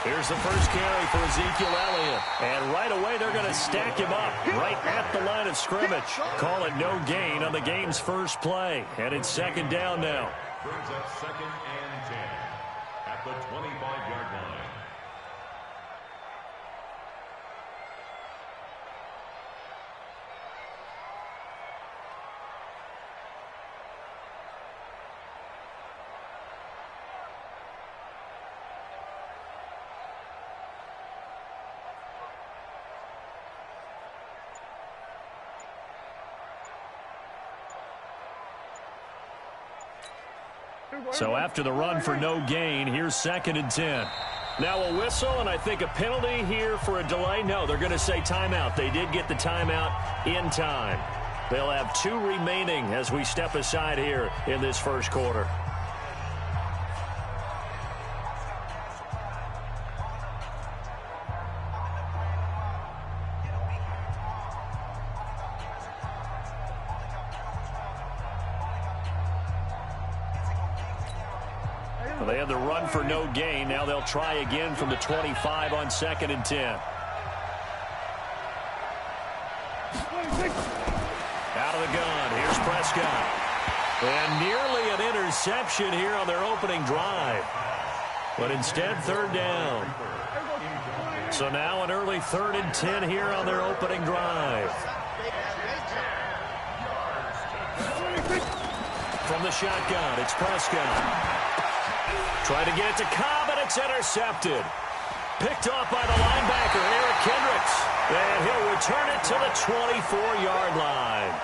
Here's the first carry for Ezekiel Elliott. And right away, they're going to stack him up right at the line of scrimmage. Call it no gain on the game's first play. And it's second down now. Brings up 2nd and 10 at the 25-yard line. So after the run for no gain, here's 2nd and 10. Now a whistle, and I think a penalty here for a delay. No, they're going to say timeout. They did get the timeout in time. They'll have 2 remaining as we step aside here in this first quarter. They had the run for no gain. Now they'll try again from the 25 on 2nd and 10. Out of the gun. Here's Prescott. And nearly an interception here on their opening drive. But instead, 3rd down. So now an early 3rd and 10 here on their opening drive. From the shotgun, it's Prescott. Trying to get it to Cobb, and it's intercepted. Picked off by the linebacker, Eric Kendricks. And he'll return it to the 24-yard line.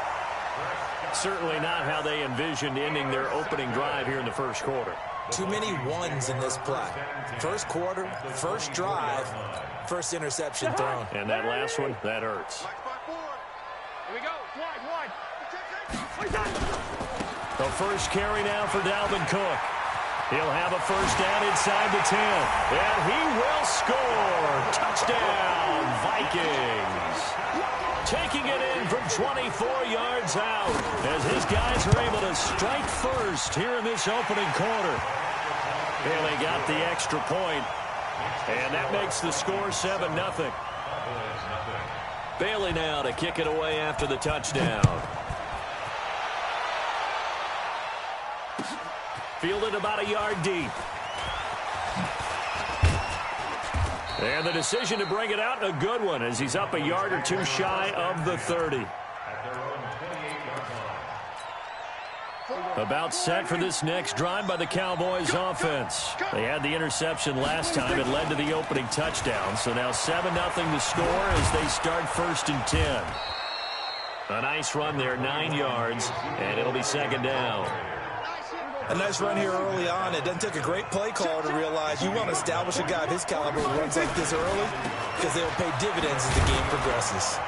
Certainly not how they envisioned ending their opening drive here in the first quarter. Too many ones in this play. First quarter, first drive, first interception thrown. And that last one, that hurts. Here we go. Wide. The first carry now for Dalvin Cook. He'll have a first down inside the 10. And he will score. Touchdown, Vikings. Taking it in from 24 yards out as his guys are able to strike first here in this opening quarter. And they got the extra point. And that makes the score 7-0. Bailey now to kick it away after the touchdown. Fielded about a yard deep. And the decision to bring it out, a good one, as he's up a yard or two shy of the 30. About set for this next drive by the Cowboys offense. They had the interception last time. It led to the opening touchdown. So now 7-0 to score as they start 1st and 10. A nice run there, 9 yards, and it'll be 2nd down. A nice run here early on. It doesn't take a great play caller to realize you want to establish a guy of his caliber who runs like this early because they will pay dividends as the game progresses.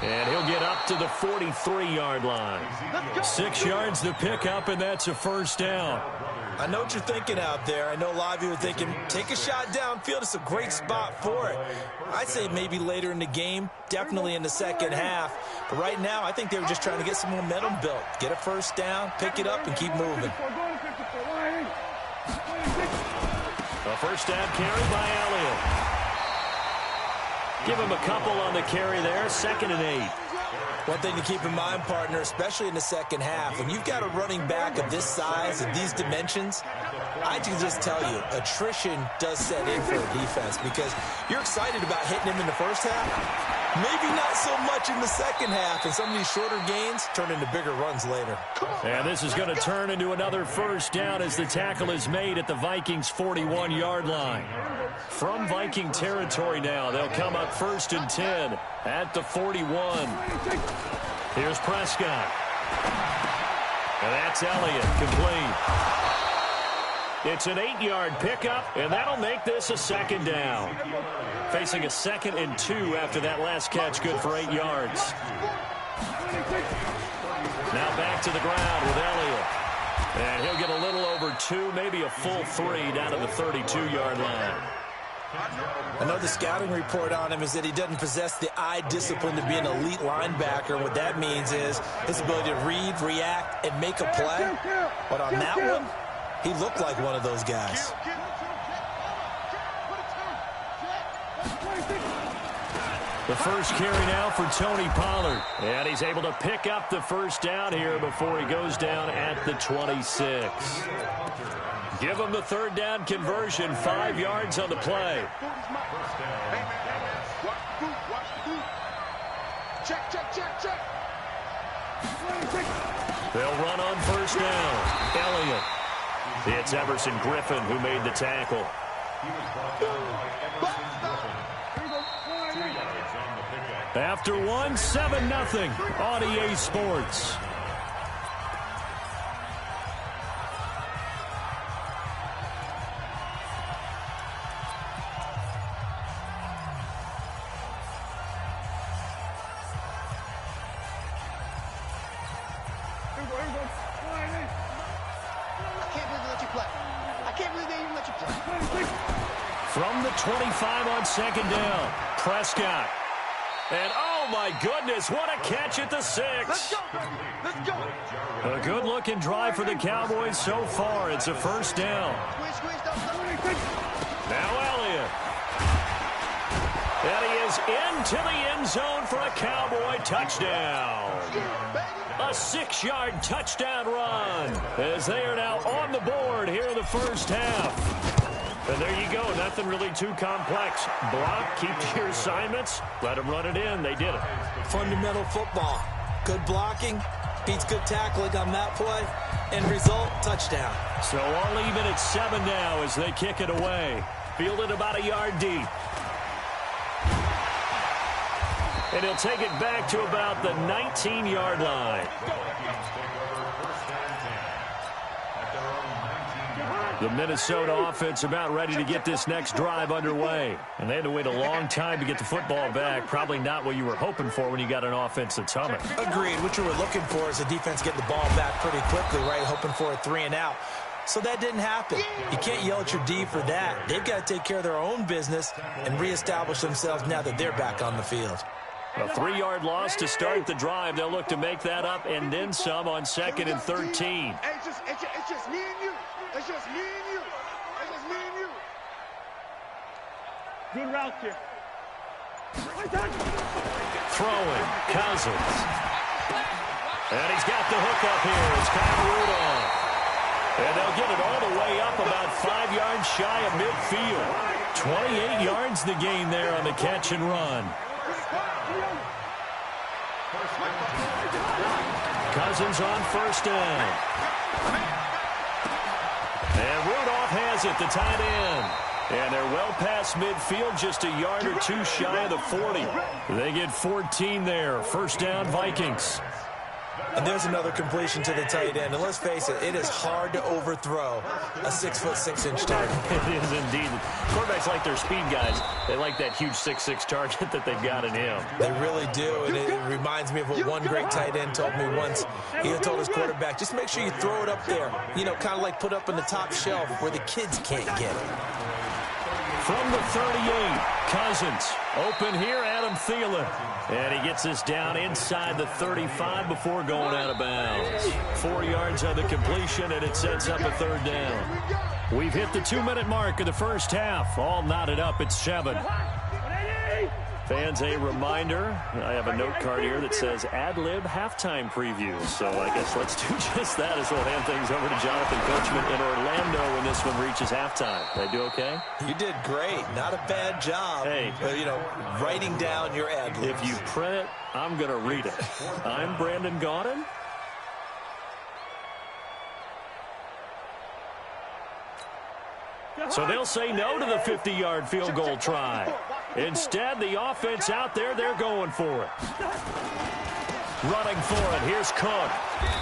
And he'll get up to the 43-yard line. 6 yards to pick up, and that's a first down. I know what you're thinking out there. I know a lot of you are thinking, take a shot downfield. It's a great spot for it. I'd say maybe later in the game, definitely in the second half. But right now, I think they were just trying to get some momentum built. Get a first down, pick it up, and keep moving. A first down carry by Elliott. Give him a couple on the carry there, 2nd and 8. One thing to keep in mind, partner, especially in the second half, when you've got a running back of this size and these dimensions, I can just tell you, attrition does set in for a defense because you're excited about hitting him in the first half. Maybe not so much in the second half, and some of these shorter gains turn into bigger runs later. And this is going to turn into another first down as the tackle is made at the Vikings' 41-yard line. From Viking territory now, they'll come up 1st and 10 at the 41. Here's Prescott. And that's Elliott, complete. It's an 8-yard pickup, and that'll make this a 2nd down. Facing a 2nd and 2 after that last catch, good for 8 yards. Now back to the ground with Elliott. And he'll get a little over 2, maybe a full 3 down to the 32-yard line. I know the scouting report on him is that he doesn't possess the eye discipline to be an elite linebacker. What that means is his ability to read, react, and make a play. But on that one, he looked like one of those guys. The first carry now for Tony Pollard. And he's able to pick up the first down here before he goes down at the 26. Give him the third down conversion, 5 yards on the play. Check. They'll run on first down. Elliott. It's Everson Griffin who made the tackle. After one, 7-0 on EA Sports. From the 25 on second down, Prescott. And oh my goodness, what a catch at the 6. Let's go. A good-looking drive for the Cowboys so far. It's a first down. Now Elliott. And he is into the end zone for a Cowboy touchdown. A 6-yard touchdown run as they are now on the board here in the first half. And there you go. Nothing really too complex. Block, keep to your assignments, let them run it in. They did it. Fundamental football. Good blocking beats good tackling on that play. End result, touchdown. So all even at 7 now as they kick it away. Fielded about a yard deep. And he'll take it back to about the 19-yard line. The Minnesota offense about ready to get this next drive underway. And they had to wait a long time to get the football back. Probably not what you were hoping for when you got an offense that's humming. Agreed. What you were looking for is the defense getting the ball back pretty quickly, right? Hoping for a 3-and-out. So that didn't happen. You can't yell at your D for that. They've got to take care of their own business and reestablish themselves now that they're back on the field. A 3-yard loss to start the drive. They'll look to make that up and then some on 2nd and 13. It's just me and you. It's just me and you. It's just me and you. Good route here. Throwing, Cousins. And he's got the hook up here. It's Kyle Rudolph. And they'll get it all the way up about 5 yards shy of midfield. 28 yards the gain there on the catch and run. Cousins on first down. And Rudolph has it, the tight end. And they're well past midfield, just a yard or two shy of the 40. They get 14 there. First down, Vikings. And there's another completion to the tight end. And let's face it, it is hard to overthrow a 6'6" target. It is indeed. Quarterbacks like their speed guys. They like that huge 6'6" target that they've got in him. They really do. And it reminds me of what one great tight end told me once. He had told his quarterback, just make sure you throw it up there. You know, kind of like put up in the top shelf where the kids can't get it. From the 38, Cousins. Open here, Adam Thielen. And he gets this down inside the 35 before going out of bounds. 4 yards on the completion, and it sets up a third down. We've hit the 2-minute mark of the first half. All knotted up at 7. Fans, a reminder, I have a note card here that says ad-lib halftime preview. So I guess let's do just that as we'll hand things over to Jonathan Coachman in Orlando when this one reaches halftime. Did I do okay? You did great. Not a bad job. Hey. You know, writing down your ad-libs. If you print it, I'm going to read it. I'm Brandon Gaudin. So they'll say no to the 50-yard field goal try. Instead, the offense out there, they're going for it. Running for it, here's Cook.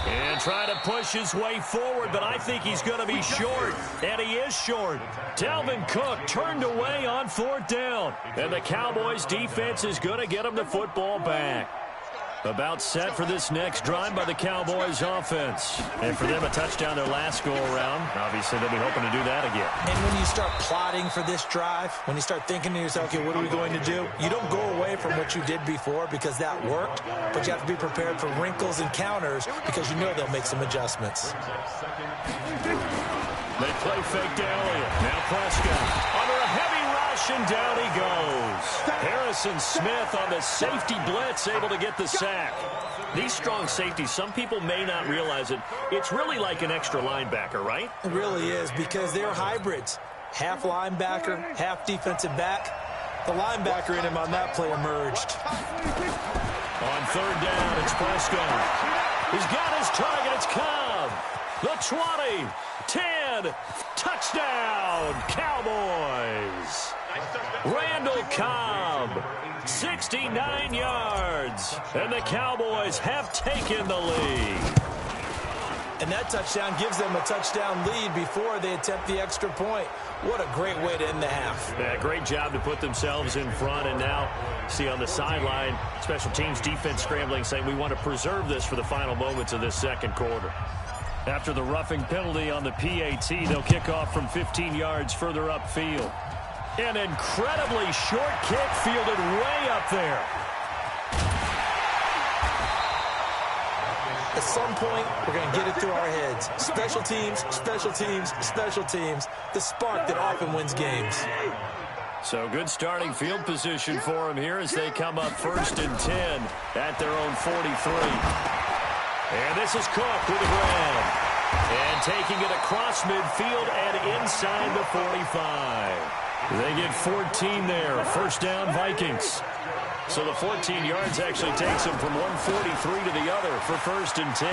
And trying to push his way forward, but I think he's going to be short. And he is short. Dalvin Cook turned away on 4th down. And the Cowboys' defense is going to get him the football back. About set for this next drive by the Cowboys offense. And for them, a touchdown their last go-around. Obviously, they'll be hoping to do that again. And when you start plotting for this drive, when you start thinking to yourself, okay, what are we going to do? You don't go away from what you did before because that worked, but you have to be prepared for wrinkles and counters because you know they'll make some adjustments. They play fake to Elliott. Now Prescott under a heavy rush, rushing down he goes. Harrison Smith on the safety blitz, able to get the sack. These strong safeties, some people may not realize it. It's really like an extra linebacker, right? It really is, because they're hybrids. Half linebacker, half defensive back. The linebacker in him on that play emerged. On third down, it's Prescott. He's got his target. It's Cobb. The 20, 10, touchdown, Cowboys. Randall Cobb, 69 yards, and the Cowboys have taken the lead. And that touchdown gives them a touchdown lead before they attempt the extra point. What a great way to end the half. Yeah, great job to put themselves in front. And now, see on the sideline, special teams defense scrambling, saying we want to preserve this for the final moments of this second quarter. After the roughing penalty on the PAT, they'll kick off from 15 yards further upfield. An incredibly short kick fielded way up there. At some point, we're going to get it through our heads. Special teams, special teams, special teams. The spark that often wins games. So good starting field position for them here as they come up 1st and 10 at their own 43. And this is Cook with the grab. And taking it across midfield and inside the 45. They get 14 there. First down, Vikings. So the 14 yards actually takes them from 143 to the other for 1st and 10.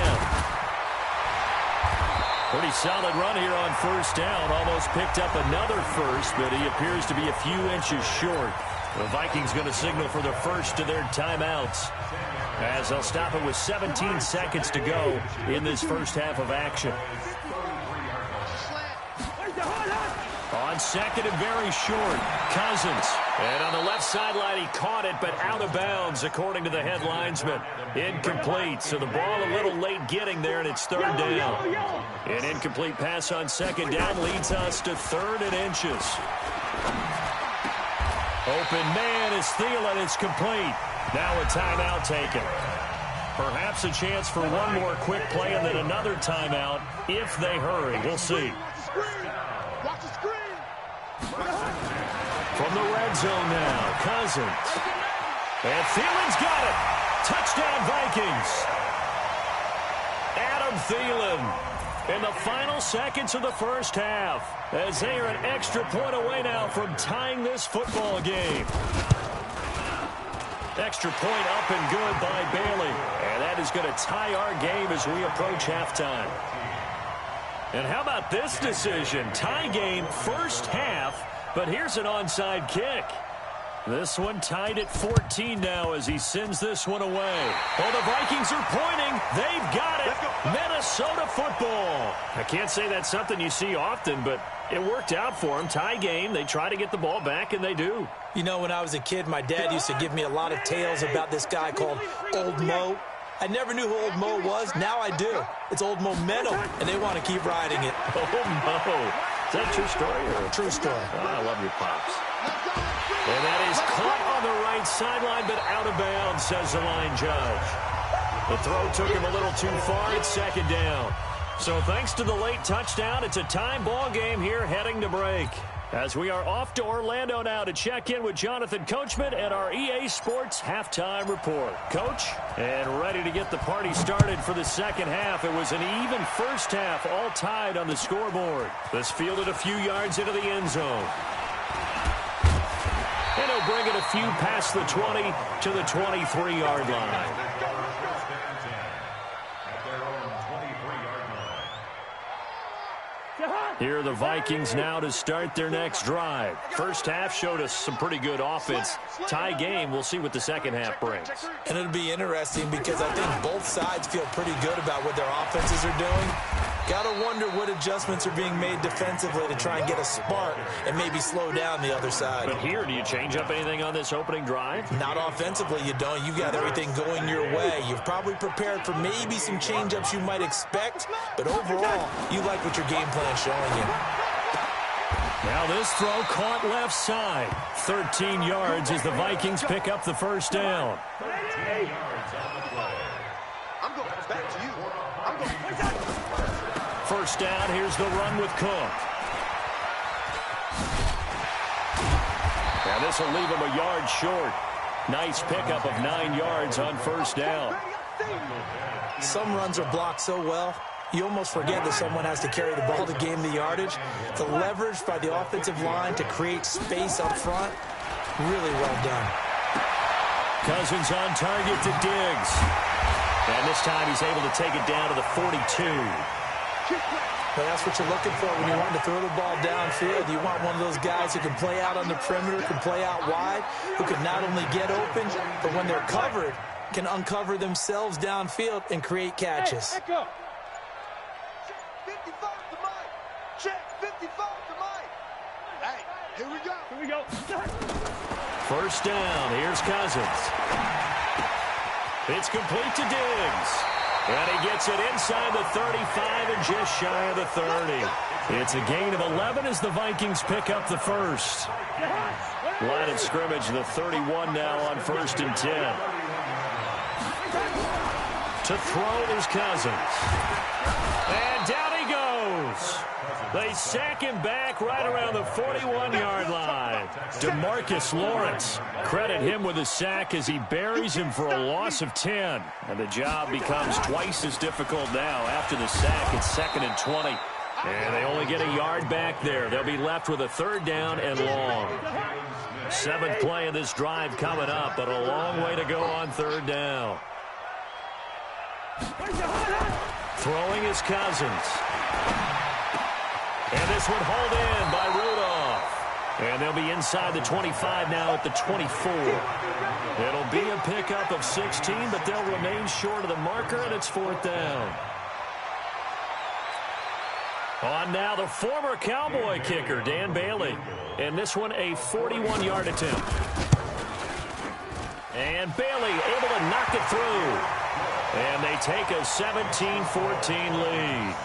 Pretty solid run here on first down. Almost picked up another first, but he appears to be a few inches short. The Vikings going to signal for the first of their timeouts, as they'll stop it with 17 seconds to go in this first half of action. On second and very short, Cousins. And on the left sideline, he caught it, but out of bounds, according to the head linesman. Incomplete, so the ball a little late getting there, and it's 3rd down. An incomplete pass on 2nd down leads us to 3rd and inches. Open man is Thielen. It's complete. Now a timeout taken. Perhaps a chance for one more quick play and then another timeout if they hurry. We'll see. Watch the screen. From the red zone now, Cousins. And Thielen's got it. Touchdown, Vikings. Adam Thielen in the final seconds of the first half, as they are an extra point away now from tying this football game. Extra point up and good by Bailey. And that is going to tie our game as we approach halftime. And how about this decision? Tie game first half, but here's an onside kick. This one tied at 14 now as he sends this one away. Oh, the Vikings are pointing. They've got it. Minnesota football. I can't say that's something you see often, but it worked out for them. Tie game. They try to get the ball back, and they do. You know, when I was a kid, my dad used to give me a lot of tales about this guy called Old Mo. I never knew who Old Mo was. Now I do. It's Old Momentum, and they want to keep riding it. Old Mo. Is that a true story? Or? True story. Oh, I love your pops. And that is caught on the right sideline, but out of bounds, says the line judge. The throw took him a little too far. It's 2nd down. So thanks to the late touchdown, it's a time ball game here heading to break. As we are off to Orlando now to check in with Jonathan Coachman and our EA Sports Halftime Report. Coach, and ready to get the party started for the second half. It was an even first half, all tied on the scoreboard. This fielded a few yards into the end zone. And he'll bring it a few past the 20 to the 23-yard line. Here are the Vikings now to start their next drive. First half showed us some pretty good offense. Tie game, we'll see what the second half brings. And it'll be interesting because I think both sides feel pretty good about what their offenses are doing. Got to wonder what adjustments are being made defensively to try and get a spark and maybe slow down the other side. But here, do you change up anything on this opening drive? Not offensively, you don't. You've got everything going your way. You've probably prepared for maybe some change-ups you might expect, but overall, you like what your game plan is showing you. Now this throw caught left side. 13 yards as the Vikings pick up the first down. I'm going back to you. I'm going. First down, here's the run with Cook. And this will leave him a yard short. Nice pickup of 9 yards on first down. Some runs are blocked so well, you almost forget that someone has to carry the ball to gain the yardage. The leverage by the offensive line to create space up front, really well done. Cousins on target to Diggs. And this time he's able to take it down to the 42. Well, that's what you're looking for when you want to throw the ball downfield. You want one of those guys who can play out on the perimeter, can play out wide, who can not only get open, but when they're covered, can uncover themselves downfield and create catches. Hey, echo. Check 55 to Mike. Check 55 to Mike. Hey, here we go. Here we go. First down. Here's Cousins. It's complete to Diggs. And he gets it inside the 35 and just shy of the 30. It's a gain of 11 as the Vikings pick up the first. Line of scrimmage, the 31 now on 1st and 10. To throw is Cousins. And down he goes. They sack him back right around the 41-yard line. DeMarcus Lawrence, credit him with a sack as he buries him for a loss of 10. And the job becomes twice as difficult now. After the sack, it's 2nd and 20. And they only get a yard back there. They'll be left with a 3rd down and long. 7th play of this drive coming up, but a long way to go on 3rd down. Throwing is Cousins. And this one hauled in by Rudolph. And they'll be inside the 25 now at the 24. It'll be a pickup of 16, but they'll remain short of the marker, and it's 4th down. On now the former Cowboy kicker, Dan Bailey. And this one a 41-yard attempt. And Bailey able to knock it through. And they take a 17-14 lead.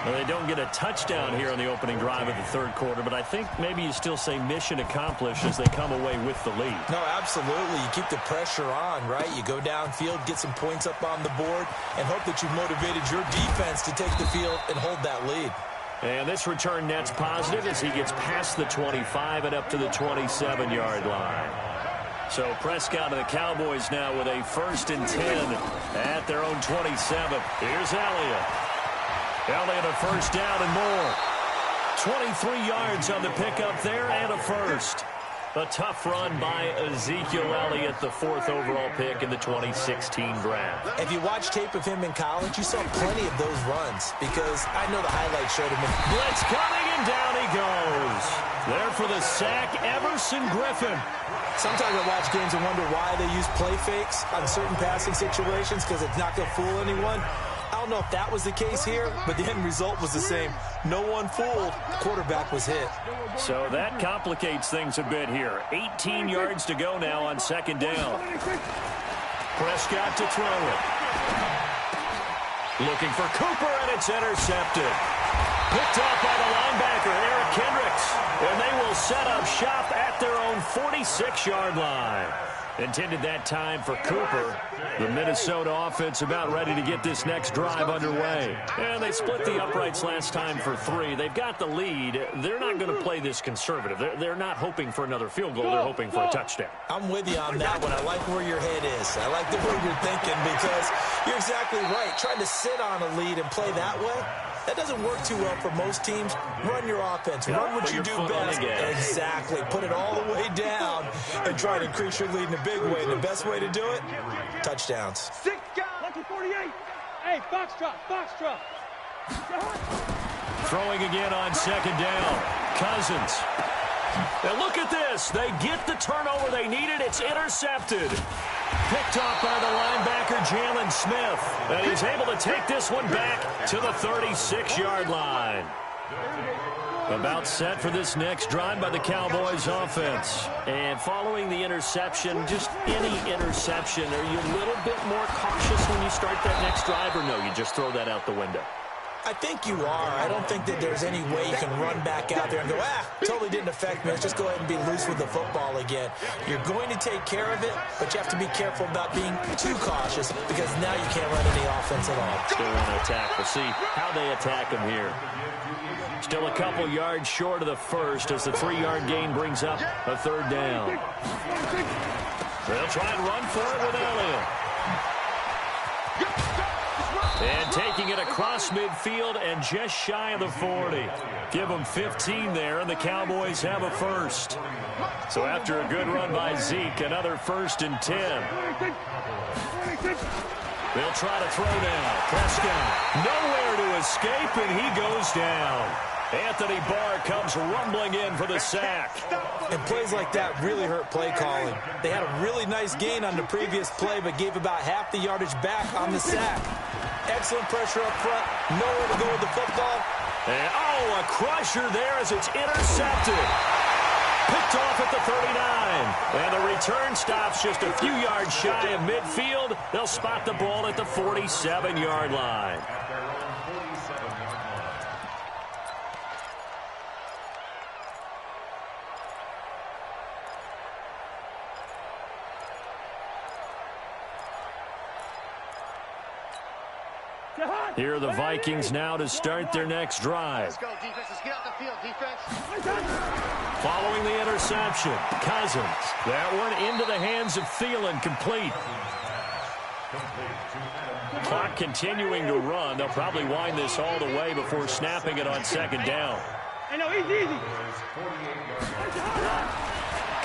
Well, they don't get a touchdown here on the opening drive of the 3rd quarter, but I think maybe you still say mission accomplished as they come away with the lead. No, absolutely. You keep the pressure on, right? You go downfield, get some points up on the board, and hope that you've motivated your defense to take the field and hold that lead. And this return net's positive as he gets past the 25 and up to the 27-yard line. So Prescott and the Cowboys now with a 1st and 10 at their own 27. Here's Elliott. Elliott a 1st down and more. 23 yards on the pickup there and a 1st. A tough run by Ezekiel Elliott, the 4th overall pick in the 2016 draft. If you watch tape of him in college, you saw plenty of those runs because I know the highlights showed him. Blitz coming and down he goes. There for the sack, Everson Griffin. Sometimes I watch games and wonder why they use play fakes on certain passing situations because it's not going to fool anyone. I don't know if that was the case here, but the end result was the same. No one fooled. The quarterback was hit. So that complicates things a bit here. 18 yards to go now on 2nd down. Prescott to throw it. Looking for Cooper, and it's intercepted. Picked off by the linebacker, Eric Kendricks. And they will set up shop at their own 46-yard line. Intended that time for Cooper. The Minnesota offense about ready to get this next drive underway. And they split the uprights last time for 3. They've got the lead. They're not going to play this conservative. They're not hoping for another field goal. They're hoping for a touchdown. I'm with you on that one. I like where your head is. I like the way you're thinking because you're exactly right. Trying to sit on a lead and play that way, that doesn't work too well for most teams. Run your offense. Run what you do best. Exactly. Put it all the way down and try to increase your lead in a big way. And the best way to do it, touchdowns. 6 guys. Lucky 48. Hey, box drop. Throwing again on 2nd down. Cousins. Now look at this. They get the turnover they needed. It's intercepted. Picked off by the linebacker, Jalen Smith. And he's able to take this one back to the 36-yard line. About set for this next drive by the Cowboys offense. And following the interception, just any interception, are you a little bit more cautious when you start that next drive, or no, you just throw that out the window? I think you are. I don't think that there's any way you can run back out there and go, totally didn't affect me. Let's just go ahead and be loose with the football again. You're going to take care of it, but you have to be careful about being too cautious because now you can't run any offense at all. Still want to attack. We'll see how they attack him here. Still a couple yards short of the first as the 3-yard gain brings up a 3rd down. They'll try and run for it with Elliott. And taking it across midfield and just shy of the 40. Give them 15 there, and the Cowboys have a first. So after a good run by Zeke, another 1st and 10. They'll try to throw now. Prescott nowhere to escape, and he goes down. Anthony Barr comes rumbling in for the sack. And plays like that really hurt play calling. They had a really nice gain on the previous play, but gave about half the yardage back on the sack. Excellent pressure up front. Nowhere to go with the football. And, a crusher there as it's intercepted. Picked off at the 39. And the return stops just a few yards shy of midfield. They'll spot the ball at the 47-yard line. Here are the Vikings now to start their next drive. Let's go, defense. Let's get out the field, defense. Following the interception, Cousins. That one into the hands of Thielen, complete. Clock continuing to run. They'll probably wind this all the way before snapping it on 2nd down. Easy.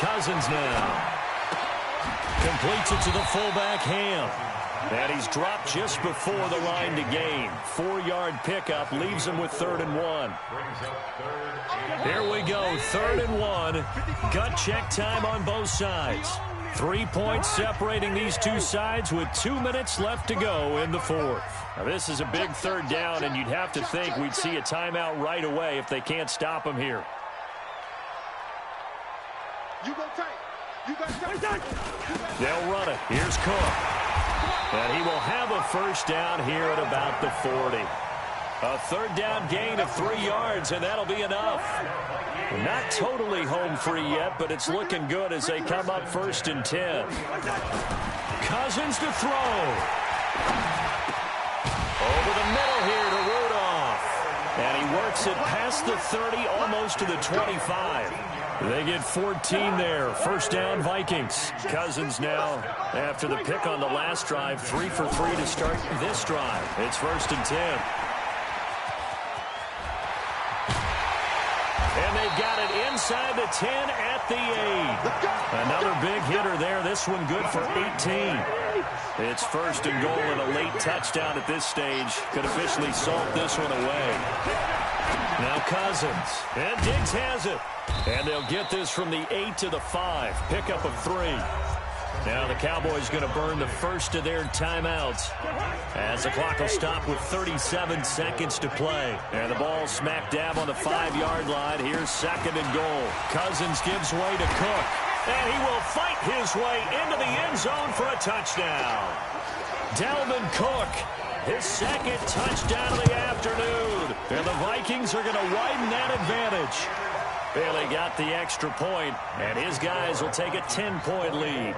Cousins now. Completes it to the fullback, Ham. And he's dropped just before the line to gain. 4-yard pickup leaves him with 3rd and 1. Here we go, 3rd and 1. Gut check time on both sides. 3 points separating these two sides with 2 minutes left to go in the 4th. Now this is a big 3rd down, and you'd have to think we'd see a timeout right away if they can't stop him here. You go tight. You got tight. They'll run it. Here's Cook. And he will have a 1st down here at about the 40. A 3rd down gain of 3 yards, and that'll be enough. Not totally home free yet, but it's looking good as they come up 1st and 10. Cousins to throw. Over the middle here to Rudolph. And he works it past the 30, almost to the 25. They get 14 there. 1st down, Vikings. Cousins now, after the pick on the last drive, 3 for 3 to start this drive. It's 1st and 10. And they've got it inside the 10 at the 8. Another big hitter there. This one good for 18. It's 1st and goal, and a late touchdown at this stage could officially salt this one away. Now Cousins. And Diggs has it. And they'll get this from the 8 to the 5. Pickup of 3. Now the Cowboys going to burn the first of their timeouts as the clock will stop with 37 seconds to play. And the ball smack dab on the 5-yard line. Here's 2nd and goal. Cousins gives way to Cook. And he will fight his way into the end zone for a touchdown. Dalvin Cook, his 2nd touchdown of the afternoon. And the Vikings are going to widen that advantage. Bailey got the extra point, and his guys will take a 10-point lead.